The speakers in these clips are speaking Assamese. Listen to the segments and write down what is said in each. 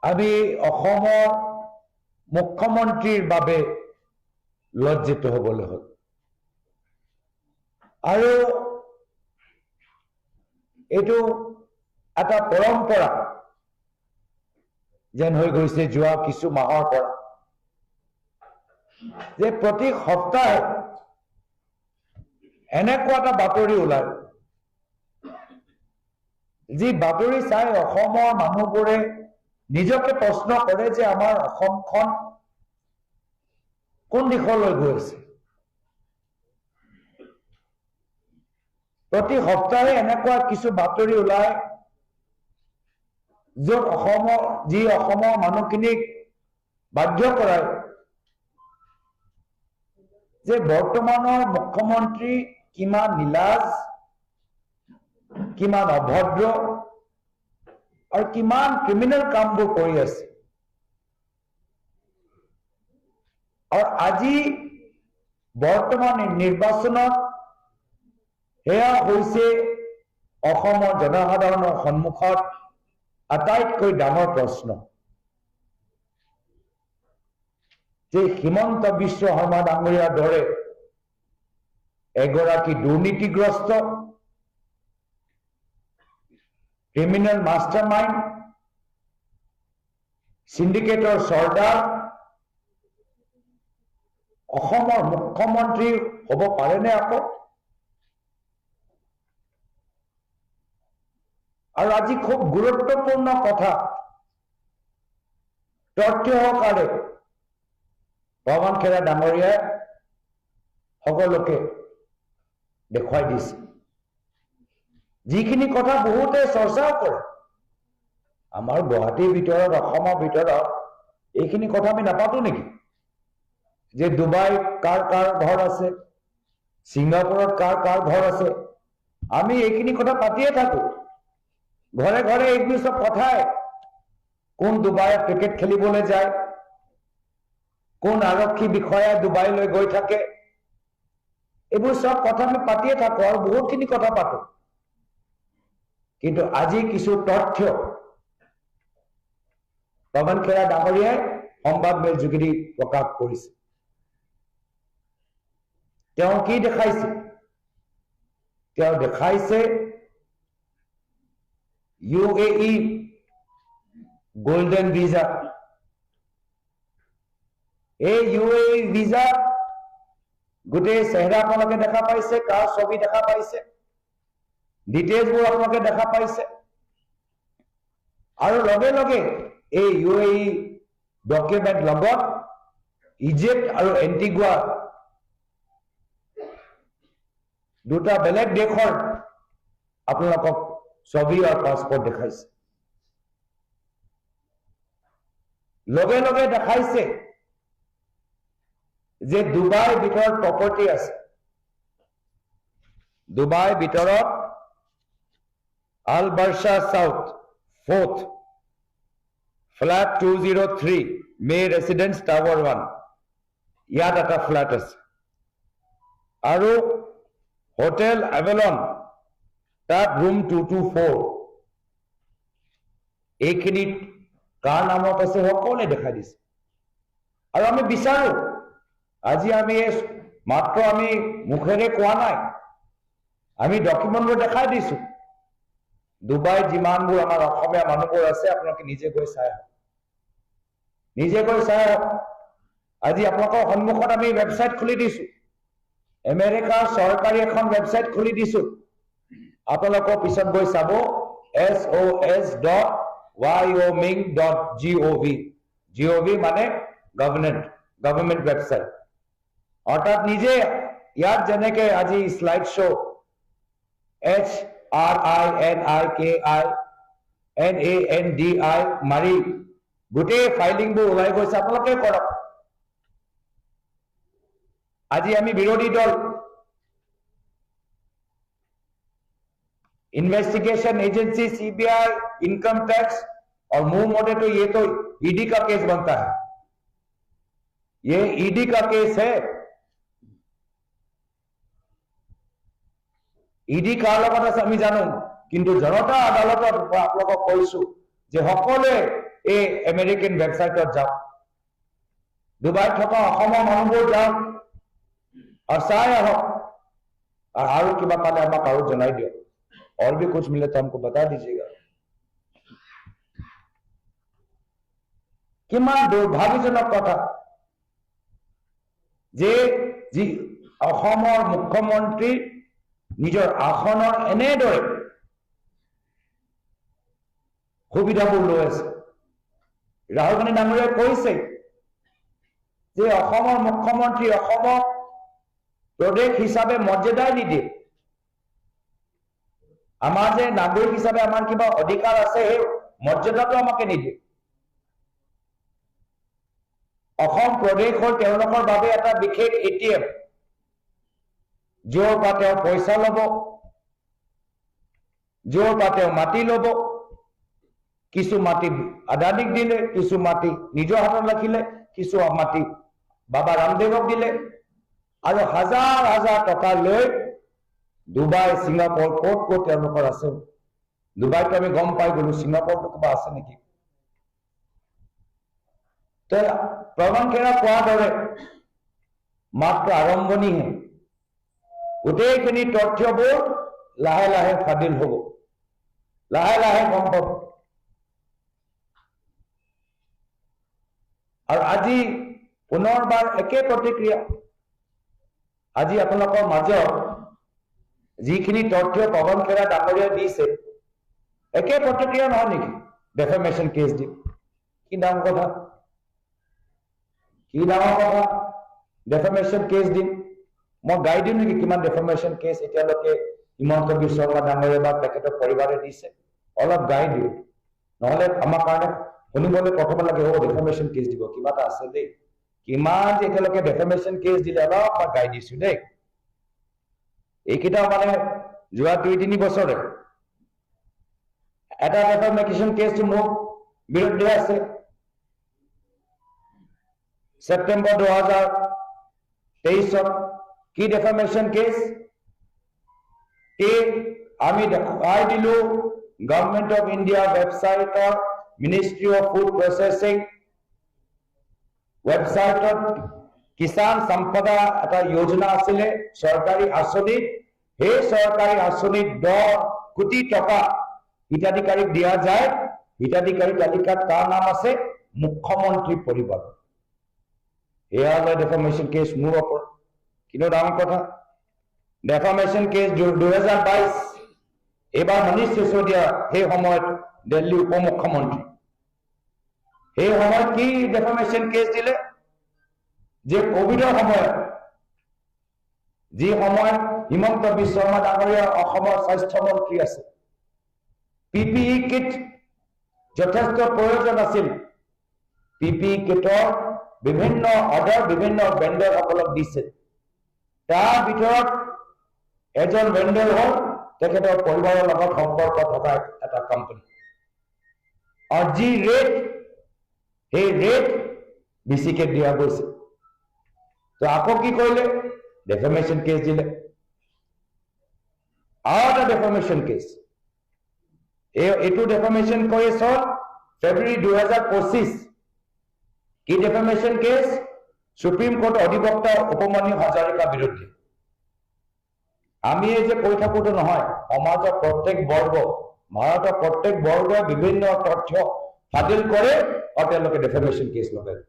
আমি অসমৰ মুখ্যমন্ত্ৰীৰ বাবে লজ্জিত হ'বলৈ হ'ল। আৰু এইটো এটা পৰম্পৰা যেন হৈ গৈছে যোৱা কিছু মাহৰ পৰা, যে প্ৰতি সপ্তাহে এনেকুৱা এটা বাতৰি ওলায়, যি বাতৰি চাই অসমৰ মানুহবোৰে নিজকে প্ৰশ্ন কৰে যে আমাৰ অসমখন কোন দিশলৈ গৈ আছে। প্ৰতি সপ্তাহে এনেকুৱা কিছু বাতৰি ওলায় য'ত অসমৰ মানুহখিনিক বাধ্য কৰায় যে বৰ্তমানৰ মুখ্যমন্ত্ৰী কিমান নীলাজ, কিমান অভদ্ৰ আৰু কিমান ক্ৰিমিনেল কামবোৰ কৰি আছে। আৰু আজি বৰ্তমান নিৰ্বাচনত এয়া হৈছে অসমৰ জনসাধাৰণৰ সন্মুখত আটাইতকৈ ডাঙৰ প্ৰশ্ন, যে হিমন্ত বিশ্ব শৰ্মা ডাঙৰীয়াৰ দৰে এগৰাকী দুৰ্নীতিগ্ৰস্ত ক্ৰিমিনেল মাষ্টাৰমাইণ্ড, সিন্ডিকেটৰ চৰ্দাৰ অসমৰ মুখ্যমন্ত্ৰী হ'ব পাৰেনে আকৌ? আৰু আজি খুব গুৰুত্বপূৰ্ণ কথা তথ্য সহকাৰে পৱন খেৰা ডাঙৰীয়াই সকলোকে দেখুৱাই দিছে, যিখিনি কথা বহুতে চৰ্চাও কৰে। আমাৰ গুৱাহাটীৰ ভিতৰত, অসমৰ ভিতৰত এইখিনি কথা আমি নাপাতো নেকি? যে ডুবাইত কাৰ কাৰ ঘৰ আছে, ছিংগাপুৰত কাৰ কাৰ ঘৰ আছে, আমি এইখিনি কথা পাতিয়ে থাকো। ঘৰে ঘৰে এইবোৰ সব কথাই, কোন ডুবাইত ক্ৰিকেট খেলিবলৈ যায়, কোন আৰক্ষী বিষয়া ডুবাইলৈ গৈ থাকে, এইবোৰ সব কথা আমি পাতিয়ে থাকো আৰু বহুতখিনি কথা পাতো। কিন্তু আজি কিছু তথ্য পৱন খেৰা ডাঙৰীয়াই সংবাদ মেল যোগেদি প্ৰকাশ কৰিছে। তেওঁ কি দেখাইছে? তেওঁ দেখাইছে UAE গোল্ডেন ভিসা। এই UAE ভিসা গোটেই চেহেৰা আপোনালোকে দেখা পাইছে, কাৰ ছবি দেখা পাইছে, ডিটেইলছবোৰ আপোনালোকে দেখা পাইছে। আৰু লগে লগে এই UAE ডকুমেণ্ট লগত ইজিপ্ট আৰু এণ্টিগুৱা দুটা বেলেগ দেশৰ আপোনালোকক ছবি আৰু পাছপোৰ্ট দেখাইছে। লগে লগে দেখাইছে যে ডুবাইৰ ভিতৰত প্ৰপাৰ্টি আছে। ডুবাইৰ ভিতৰত আল বাৰ্ষা সাউথ 4th ফ্ল্যাট 203 মে ৰেচিডেন্স টাৱাৰ 1, ইয়াত এটা ফ্ল্যাট আছে। আৰু হোটেল এভেলন, তাত ৰুম 224, এইখিনিত কাৰ নামত আছে সকলোৱে দেখাই দিছে। আৰু আমি বিচাৰো, আজি আমি মাত্ৰ আমি মুখেৰে কোৱা নাই, আমি ডকুমেণ্টবোৰ দেখাই দিছো। ডুবাইত যিমানবোৰ আমাৰ অসমীয়া মানুহবোৰ আছে আপোনালোকে নিজে গৈ চাই আহক, নিজে গৈ চাই আহক। আজি আপোনালোকৰ সন্মুখত আমি ৱেবছাইট খুলি দিছো, আমেৰিকাৰ চৰকাৰী এখন ৱেবছাইট খুলি দিছো। আপোনালোকৰ পিছত গৈ চাব sos.wyoming.gov মানে গভৰ্ণমেণ্ট ৱেবছাইট। অৰ্থাৎ নিজে ইয়াত যেনেকে আজি শ্লাইড শ্ব' HRINIKINANDI মাৰি গোটেই ফাইলিংবোৰ ওলাই গৈছে, আপোনালোকে কৰক। আজি আমি বিৰোধী দল, investigation agency CBI, income tax, और मुंह मोटे तो ये तो ईडी का केस बनता है, ये ईडी का केस है। ईडी কাৰ লগত আছে আমি জানো, কিন্তু জনতা আদালতত আপোনালোকক কৈছো যে সকলোৱে এই আমেৰিকান ৱেবছাইটত যাওক, ডুবাইত থকা অসমৰ মানুহবোৰ যাওক আৰু চাই আহক, আৰু কিবা পালে আমাক আৰু জনাই দিয়ক। और भी कुछ मिले तो हमको बता दीजिएगा। কিমান দুৰ্ভাগ্যজনক কথা যে যি অসমৰ মুখ্যমন্ত্ৰী নিজৰ আসনৰ এনেদৰে সুবিধাবোৰ লৈ আছে। ৰাহুল গান্ধী ডাঙৰীয়াই কৈছে যে অসমৰ মুখ্যমন্ত্ৰী অসমক প্ৰদেশ হিচাপে মৰ্যাদাই নিদিয়ে। আমাৰ যে নাগৰিক হিচাপে আমাৰ কিবা অধিকাৰ আছে, সেই মৰ্যাদাটো আমাকে নিদিয়ে। অসম প্ৰদেশ হ'ল তেওঁলোকৰ বাবে এটা বিশেষ এটিএম, য'ৰ পৰা তেওঁ পইচা ল'ব, য'ৰ পৰা তেওঁ মাটি ল'ব। কিছু মাটি আদানীক দিলে, কিছু মাটি নিজৰ হাতত ৰাখিলে, কিছু মাটি বাবা ৰামদেৱক দিলে, আৰু হাজাৰ হাজাৰ টকা লৈ ডুবাই, ছিংগাপুৰ ক'ত ক'ত তেওঁলোকৰ আছে। ডুবাইতো আমি গম পাই গলো, ছিংগাপুৰতো কিবা আছে নেকি? প্ৰমাণ খেৰা কোৱাৰ দৰে মাত্ৰ আৰম্ভণিহে। গোটেইখিনি তথ্যবোৰ লাহে লাহে ফাদিল হ'ব, লাহে লাহে গম পাব। আৰু আজি পুনৰবাৰ একে প্ৰতিক্ৰিয়া। আজি আপোনালোকৰ মাজত যিখিনি তথ্য পৱন খেৰা ডাঙৰীয়াই দিছে, একে প্ৰতিক্ৰিয়া নহয় নেকি? ডেফেমেশ্যন কেছ দি কি ডাঙৰ কথা, কি ডাঙৰ কথা? ডেফেমেশ্যন কেছ দিম, মই গাই দিম নেকি কিমান ডেফেমেশ্যন কেছ এতিয়ালৈকে হিমন্ত বিশ্ব শৰ্মা ডাঙৰীয়া বা তেখেতৰ পৰিবাৰে দিছে? অলপ গাই দিওঁ, নহলে আমাৰ কাৰণে শুনিবলৈ প্ৰথম লাগে অ ডেফেমেশ্যন কেছ দিব, কিবা এটা আছে দেই। কিমান যে এতিয়ালৈকে ডেফেমেশ্যন কেছ দিলে অলপ মই গাই দিছো দেই। এইকেইটা মানে যোৱা 2-3 বছৰে এটা ডেফেমেশ্যন কেছটো মোৰ বিৰুদ্ধে আছে। সেপ্টেম্বৰ 2023 কি ডেফেমেশ্যন কেছ? আমি দেখাই দিলো গভৰ্ণমেণ্ট অফ ইণ্ডিয়া ৱেবছাইটৰ মিনিষ্ট্ৰী অফ ফুড প্ৰচেছিং ৱেবছাইটত কিষাণ সম্পদা এটা যোজনা আছিলে, চৰকাৰী আঁচনি। সেই চৰকাৰী আঁচনিত 10 কোটি টকা হিতাধিকাৰীক দিয়া যায়। হিতাধিকাৰী তালিকাত তাৰ নাম আছে মুখ্যমন্ত্ৰী পৰিবাৰ। এয়া হল ডেফেমেশ্যন কেছ মোৰ ওপৰত। কিন্তু ডাঙৰ কথা, ডেফেমেশ্যন কেছ 2022 এইবাৰ মনীষ সিসোদিয়া সেই সময়ত দিল্লী উপ মুখ্যমন্ত্ৰী, সেই সময়ত কি ডেফেমেশ্যন কেছ দিলে? যে কোভিডৰ সময়ত, যি সময়ত হিমন্ত বিশ্ব শৰ্মা ডাঙৰীয়া অসমৰ স্বাস্থ্যমন্ত্ৰী আছে, PPE কিট যথেষ্ট প্ৰয়োজন আছিল। PPE কিটৰ বিভিন্ন অৰ্ডাৰ বিভিন্ন ভেণ্ডৰসকলক দিছে। তাৰ ভিতৰত এজন ভেণ্ডৰ হ'ল তেখেতৰ পৰিবাৰৰ লগত সম্পৰ্ক থকা এটা কোম্পানী। আৰু যি ৰেট, সেই ৰেট বেছিকে দিয়া গৈছে। তো আকৌ কি কৰিলে? ডেফেমেশ্যন কেছ দিলে। আৰু এটা ডেফেমেশ্যন কেছ, এইটো ডেফেমেশ্যন কেছ হ'ল ফেব্ৰুৱাৰী 2025। কি ডেফেমেশ্যন কেছ? সুপ্ৰিম কোৰ্ট অধিবক্তা উপমন্যু হাজৰিকাৰ বিৰুদ্ধে। আমি এই যে কৈ থাকোতো নহয়, সমাজৰ প্ৰত্যেক বৰ্গ, ভাৰতৰ প্ৰত্যেক বৰ্গই বিভিন্ন তথ্য ফাদিল কৰে আৰু তেওঁলোকে ডেফেমেশ্যন কেছ লগায়।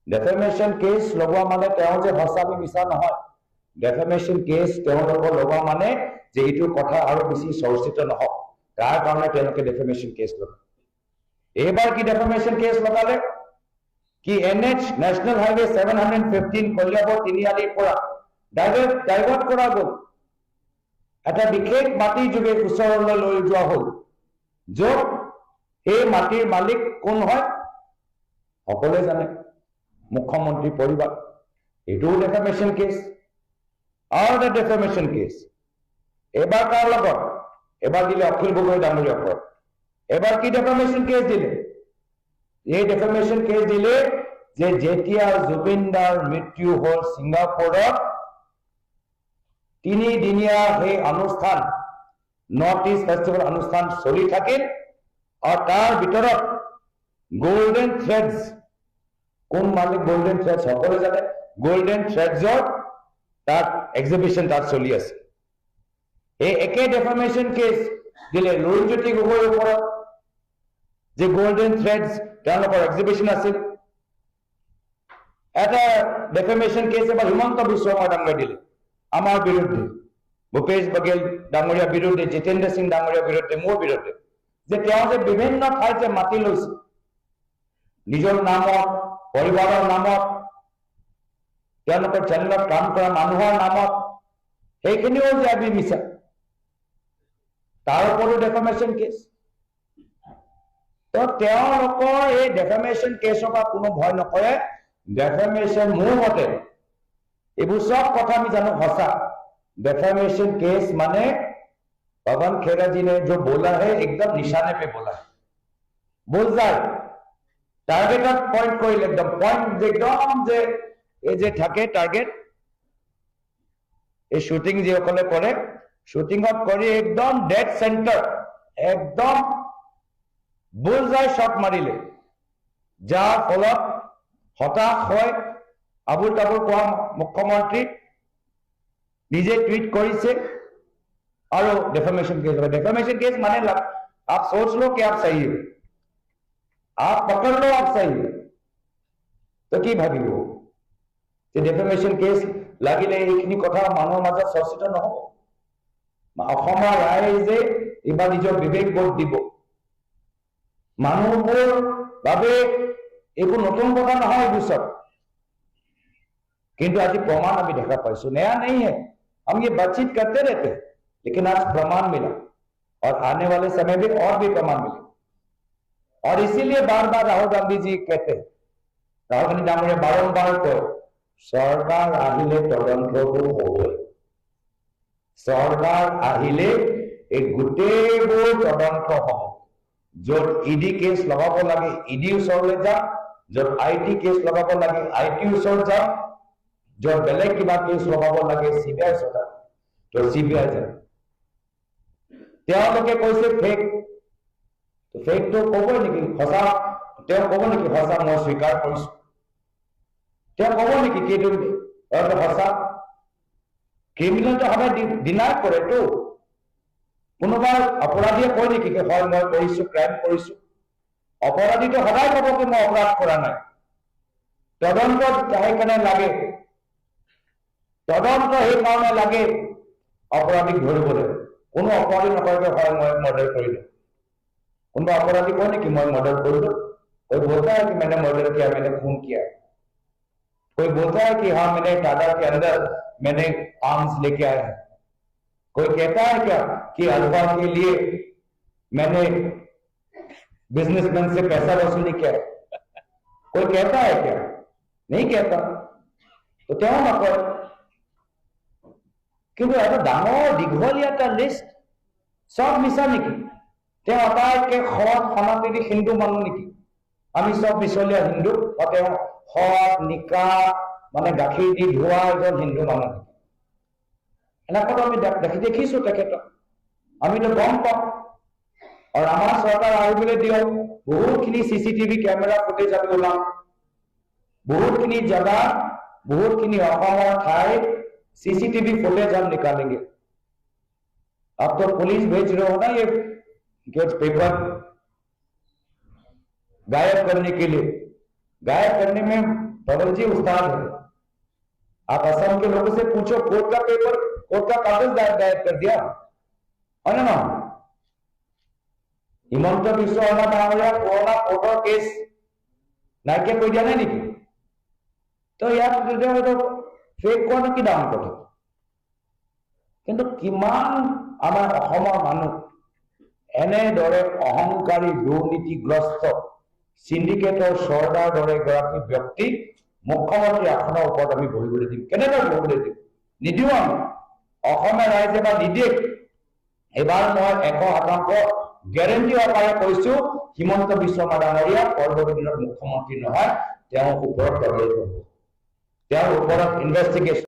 ডেফেমেশ্যন কেছ লগোৱা মানে তেওঁ যে সঁচা মিছা নহয়। ডেফেমেশ্যন কেছ তেওঁলোকৰ লগোৱা মানে যে এইটো কথা আৰু বেছি চৰ্চিত নহওক, তাৰ কাৰণে তেওঁলোকে ডেফেমেশ্যন কেছ লগায়। এইবাৰ কি ডেফেমেশ্যন কেছ লগালে? কি NH নেশ্যনেল হাইৱে 715 কলিয়াবৰ তিনিআলিৰ পৰা ডাইভাৰ্ট কৰা গ'ল। এটা বিশেষ মাটি যোগে ওচৰলৈ লৈ যোৱা হ'ল, য'ত সেই মাটিৰ মালিক কোন হয় সকলোৱে জানে, মুখ্যমন্ত্ৰী পৰিবাৰ। এইটোও ডেফেমেশ্যন কেছ। আৰু এটা ডেফেমেশ্যন কেছ এবাৰ কাৰ লগত? এবাৰ দিলে অখিল গগৈ ডাঙৰীয়াৰ ওপৰত। এবাৰ কি ডেফেমেশ্যন কেছ দিলে? এই ডেফেমেশ্যন কেছ দিলে যে যেতিয়া জুবিন দাৰ মৃত্যু হ'ল ছিংগাপুৰত, 3 দিনীয়া সেই অনুষ্ঠান, নৰ্থ ইষ্ট ফেষ্টিভেল অনুষ্ঠান চলি থাকিল। আৰু তাৰ ভিতৰত গোল্ডেন থ্ৰেডছ কোন মালিক গোল্ডেন থ্ৰেডছ সকলে জানে গোল্ডেন থ্ৰেডছৰ তাত এক্সিবিশন তাত চলি আছে এই একে ডেফামেশন কেস দিলে লুৰিণজ্যোতি গগৈৰ ওপৰত যে গোল্ডেন থ্ৰেডছ তেওঁলোকৰ এক্সিবিশন আছিল এটা ডেফামেশন কেস এবাৰ হিমন্ত বিশ্ব শৰ্মা ডাঙৰীয়াই দিলে আমাৰ বিৰুদ্ধে ভূপেশ বঘেল ডাঙৰীয়াৰ বিৰুদ্ধে জিতেন্দ্ৰ সিং ডাঙৰীয়াৰ বিৰুদ্ধে মোৰ বিৰুদ্ধে যে তেওঁ যে বিভিন্ন ঠাইত যে মাটি লৈছে নিজৰ নামত পৰিবাৰৰ নামত তেওঁলোকৰ চেনেলত কাম কৰা মানুহৰ নামত সেইখিনিও যে আমি মিছা তাৰ ওপৰতো ডেফামেশন কেছ তো তেওঁলোকৰ এই ডেফামেশন কেছৰ পৰা কোনো ভয় নকৰে ডেফামেশন মোৰ মতে এইবোৰ সব কথা আমি জানো সঁচা डेफेमेशन केस माने पवन खेरा जी ने जो बोला है एकदम निशाने पे बोला है बोल जाए टार्गेट पॉइंट कोई एकदम पॉइंट एकदम जे ए जे থাকে टार्गेट ए शूटिंग जे कले करे शूटिंग करी एकदम डेड सेंटर एकदम बोल जाए शॉट मारिले जार फलत हताश হয় আবুল তাবুল কোৱা মুখ্যমন্ত্ৰী নিজে ट्वीट करिसे और डेफेमेशन केस माने आप सोच लो कि आप सही हो आप पकड़ लो आप सही हो तो कि भाविबो যে डेफेमेशन केस লাগিলে এইখিনি কথা মানুহৰ মাজত চৰ্চিত নহব অসমৰ ৰাইজে এবাৰ নিজৰ বিবেক বোধ দিব মানুহবোৰ বাবে একো নতুন কথা নহয় বুঝছ किंतु आज प्रमाण अभी देखा पाइसो नया नहीं है हम ये बातचीत करते रहते हैं लेकिन आज प्रमाण मिला और आने वाले समय में और भी प्रमाण मिले और इसीलिए बार बार राहुल गांधी जी कहते हैं राहुल गांधी डांगरिया बारंबार कहे सरकार आहिले तदन्तটো হবই सरकार आहिले এই গোটেইবোৰ তদন্ত হ'ব যত ইডি কেস লগাব লাগে ইডি ওচৰলৈ যা যত আইটি কেস লগাব লাগে আইটি ওচৰ যা जो बेलेग की बात केस लगाब लगे सीबीआई सोचा तो सीबीआई जाए कैसे फेक तो फेक तो कब निकी हसा कब निकी हसा मैं स्वीकार कब निकी हसा क्रिमिनल तो हमें डिनाय करे तो अपराधी कय निकी मैं क्राइम अपराधी तो सदा कब कि मैं अपराध करा ना तदंत कारण लगे तदন্ত এই কারণে লাগে অপরাধীক ধরবলে কোনো অপরাধী নকরে হয় मैं मर्डर कर दिया কোনো অপরাধী কয় নাকি मैं मर्डर कर दो कोई बोलता है कि मैंने मर्डर किया मैंने खून किया कोई बोलता है कि हाँ मैंने टाटा के अंदर मैंने आर्म्स लेके आया है कोई कहता है क्या कि अल्फा के लिए मैंने बिजनेसमैन से पैसा वसूली किया कोई कहता है क्या नहीं कहता तो क्या नकर কিন্তু এটা ডাঙৰ দীঘলীয়া এটা লিষ্ট সব মিছা নেকি তেওঁ আটাইতকৈ সৎ সনাতনী হিন্দু মানুহ নেকি আমি সব মিছলীয়া হিন্দু তেওঁ সৎ নিকা মানে গাখীৰ দি ধোৱা এজন হিন্দু মানুহ নেকি এনেকুৱা আমি দেখিছো তেখেতক আমিতো গম পাওঁ আৰু আমাৰ চৰকাৰ আহিবলৈ দিয়ক বহুতখিনি চিচিটিভি কেমেৰা ফুটেজ আমি ওলাম বহুতখিনি জেগা বহুতখিনি অসমৰ ঠাই सीसीटीवी फुटेज हम निकालेंगे अब तो पुलिस भेज रहे हो ना ये पेपर गायब करने के लिए गायब करने में पवन जी उस्ताद है आप असम के लोगों से पूछो कोर्ट का पेपर कोर्ट का कागज गायब कर दिया है ना हिमंत विश्व शर्मा डांगरिया कोरोना फोटो केस नायकिया कोई दिया नहीं तो यार फेक कोन की दाम करे কিন্তু কিমান আমাৰ অসমৰ মানুহ এনেদৰে অহংকাৰী দুৰ্নীতিগ্ৰস্ত সিন্ডিকেটৰ চৰ্দাৰ দৰে এগৰাকী ব্যক্তি মুখ্যমন্ত্ৰী আসনৰ ওপৰত আমি বহিবলৈ দিম কেনেদৰে বহিবলৈ দিম নিদিও আমি অসমীয়া ৰাইজে বা নিদিয়ে এবাৰ মই 100% গ্যাৰেণ্টি আকাৰে কৈছো হিমন্ত বিশ্ব শৰ্মা ডাঙৰীয়া পৰৱৰ্তী দিনত মুখ্যমন্ত্ৰী নহয় তেওঁৰ ওপৰত তদন্ত হ'ব তেওঁৰ ওপৰত ইনভেষ্টিগেশ্যন